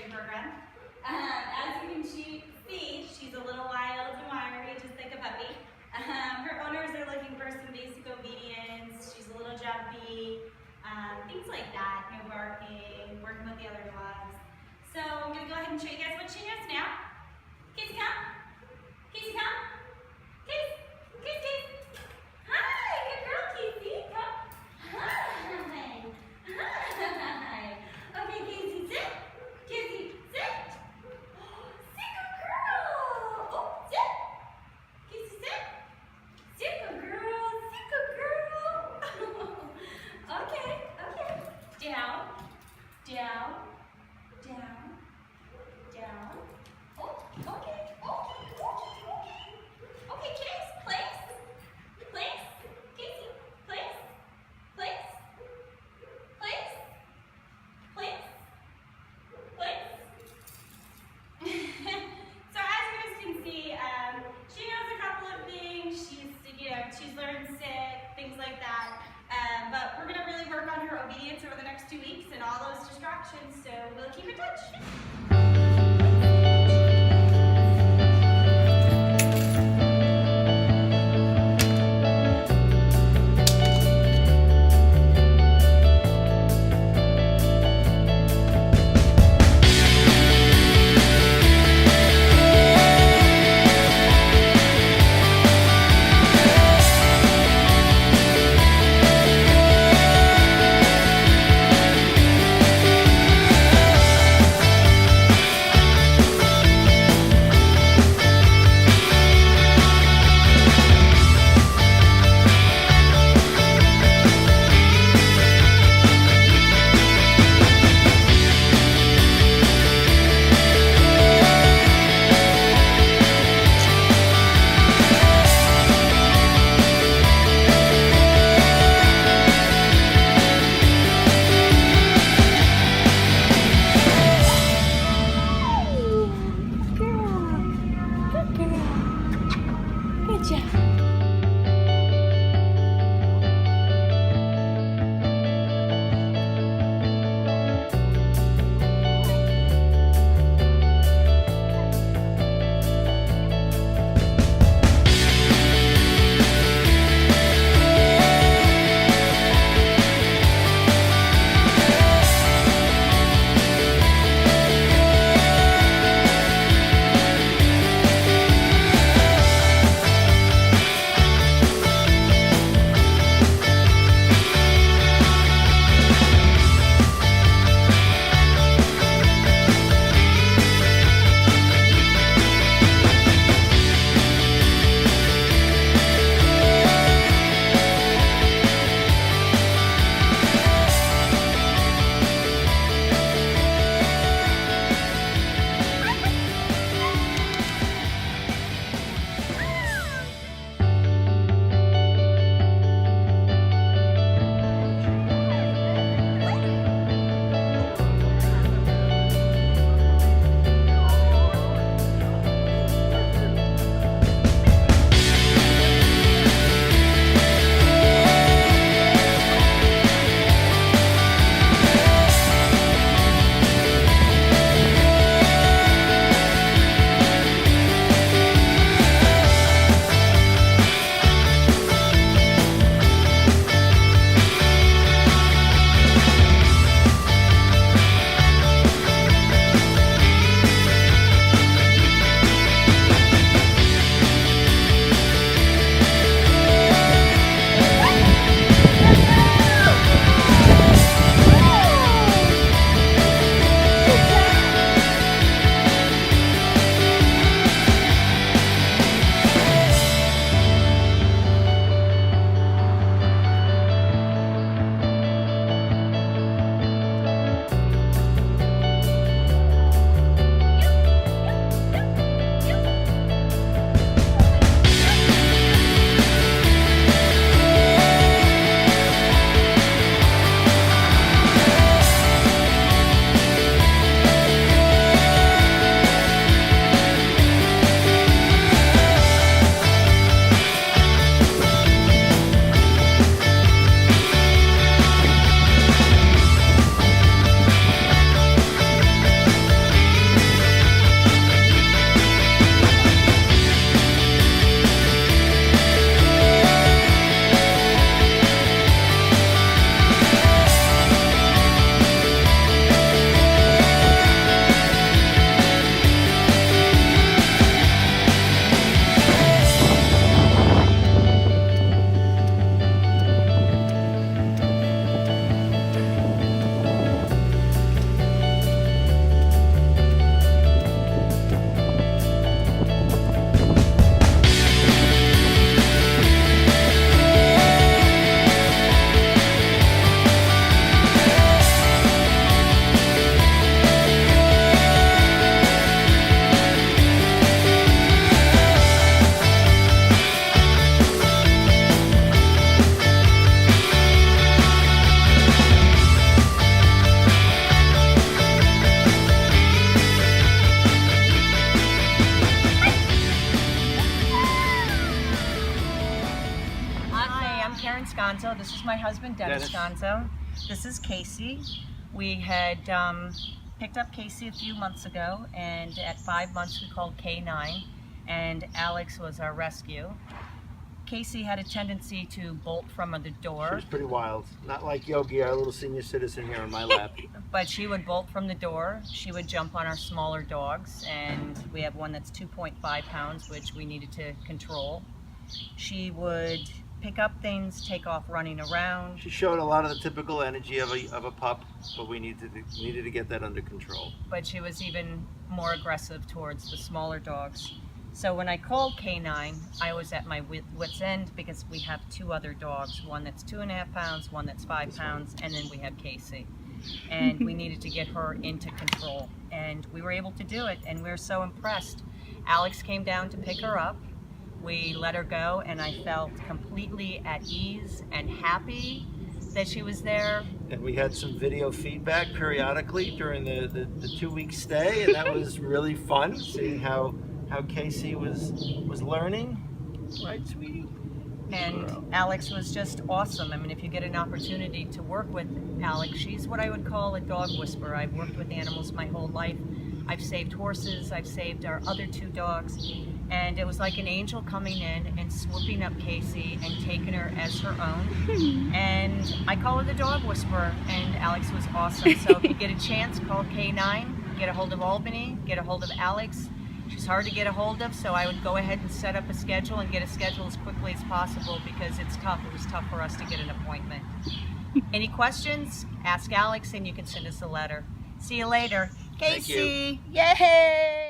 training program. As you can see, she's a little wild and wiry, just like a puppy. Her owners are looking for some basic obedience. She's a little jumpy, things like that. No barking, working with the other dogs. So I'm going to go ahead and show you guys what she does now. Kacey, come. Kacey, come. Kacey, Kacey. Hi, good girl, Kacey. Come. Hi. Hi. Okay, Kacey, sit. Kacey, sit. Sit, good girl. Oh, sit. Kacey, sit. Sit, good girl. Sit, good girl. Okay, okay. Down, down, down, down. Oh, okay, okay, okay, okay. Okay, Kacey, place. Place. Kacey, place. Place. Place. Place. Place. So as you guys can see, she knows a couple of things. She's learned sit, things like that. But we're gonna really work on her obedience over the next 2 weeks and all those distractions. So we'll keep in touch. Gonzo. This is my husband, Dennis Gonzo. This is Kacey. We had picked up Kacey a few months ago, and at 5 months we called K9, and Alex was our rescue. Kacey had a tendency to bolt from the door. She was pretty wild. Not like Yogi, our little senior citizen here on my lap. But she would bolt from the door. She would jump on our smaller dogs, and we have one that's 2.5 pounds, which we needed to control. She would pick up things, take off running around. She showed a lot of the typical energy of a pup, but we needed to get that under control. But she was even more aggressive towards the smaller dogs. So when I called K9, I was at my wit's end because we have 2 other dogs, one that's 2.5 pounds, one that's 5 pounds, and then we have Kacey. And we needed to get her into control. And we were able to do it, and we were so impressed. Alex came down to pick her up. We let her go, and I felt completely at ease and happy that she was there. And we had some video feedback periodically during the 2-week stay, and that was really fun, seeing how Kacey was learning. Right, sweetie? And Alex was just awesome. I mean, if you get an opportunity to work with Alex, she's what I would call a dog whisperer. I've worked with animals my whole life. I've saved horses, I've saved our other 2 dogs, and it was like an angel coming in and swooping up Kacey and taking her as her own. And I call her the dog whisperer, and Alex was awesome. So if you get a chance, call K9, get a hold of Albany, get a hold of Alex. She's hard to get a hold of, so I would go ahead and set up a schedule and get a schedule as quickly as possible because it's tough. It was tough for us to get an appointment. Any questions? Ask Alex and you can send us a letter. See you later. Kacey! Yay!